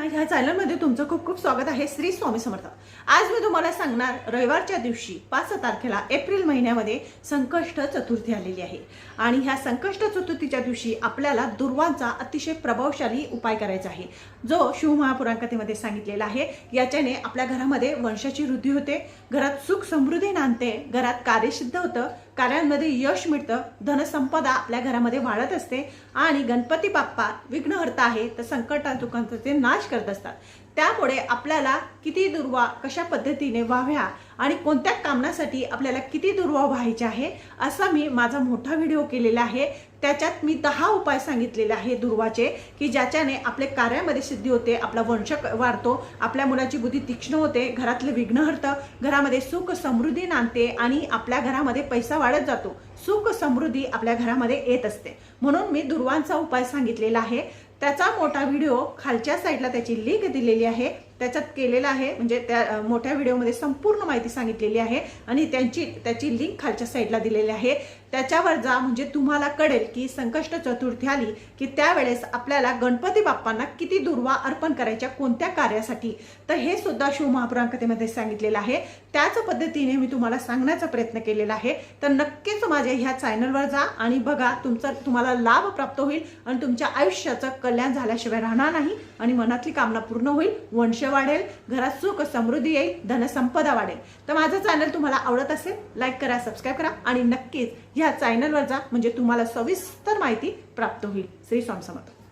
ह्या चॅनलमध्ये तुमचं खूप खूप स्वागत आहे। श्री स्वामी समर्थ। आज मी तुम्हाला सांगणार रविवारच्या दिवशी 5 तारखेला एप्रिल महिन्यामध्ये संकष्ट चतुर्थी आलेली आहे आणि ह्या संकष्ट चतुर्थीच्या दिवशी आपल्याला दुर्वांचा अतिशय प्रभावशाली उपाय करायचा आहे, जो शिवमहापुराण सांगितलेला आहे। याच्याने आपल्या घरामध्ये वंशाची वृद्धी होते, घरात सुख समृद्धी नांदते, घरात कार्यसिद्ध होतं, कार्यांमध्ये यश मिळतं, धनसंपदा आपल्या घरामध्ये वाढत असते आणि गणपती बाप्पा विघ्नहर्ता आहे, तर संकटांचा दुःखांचा नाश करत असतात। त्यामुळे आपल्याला किती दुर्वा कशा पद्धतीने व्हाव्या आणि कोणत्या कामनासाठी आपल्याला किती दुर्वा व्हायचे आहे असा मी माझा मोठा व्हिडिओ केलेला आहे। त्याच्यात मी 10 उपाय सांगितलेले आहे दुर्वाचे, की ज्याच्याने आपले कार्यामध्ये सिद्धी होते, आपला वंश वाढतो, आपल्या मुलाची बुद्धी तीक्ष्ण होते, घरातले विघ्न हरतं, घरामध्ये सुख समृद्धी नांदते आणि आपल्या घरामध्ये पैसा वाढत जातो, सुख समृद्धी आपल्या घरामध्ये येत असते। म्हणून मी दुर्वांचा उपाय सांगितलेला आहे। त्याचा मोठा व्हिडिओ खालच्या साईडला त्याची लिंक दिलेली आहे, त्याच्यात केलेला आहे, म्हणजे त्या मोठ्या व्हिडिओमध्ये संपूर्ण माहिती सांगितलेली आहे आणि त्याची लिंक खालच्या साईडला दिलेली आहे। त्याच्यावर जा, म्हणजे तुम्हाला कळेल की संकष्ट चतुर्थी आली की त्यावेळेस आपल्याला गणपती बाप्पांना किती दुर्वा अर्पण करायच्या, कोणत्या कार्यासाठी, तर हे सुद्धा शिवमहापुराण कथेमध्ये सांगितलेलं आहे। त्याच पद्धतीने मी तुम्हाला सांगण्याचा प्रयत्न केलेला आहे। तर नक्कीच माझ्या ह्या चॅनलवर जा आणि बघा, तुम्हाला लाभ प्राप्त होईल आणि तुमच्या आयुष्याचं कल्याण झाल्याशिवाय राहणार नाही आणि मनातली कामना पूर्ण होईल, वंश वाढेल, घरात सुख समृद्धी येईल, धनसंपदा वाढेल। तर माझं चॅनल तुम्हाला आवडत असेल, लाईक करा, सबस्क्राईब करा आणि नक्कीच ह्या चॅनलवर जा, म्हणजे तुम्हाला सविस्तर माहिती प्राप्त होईल। श्री स्वामी समर्थ।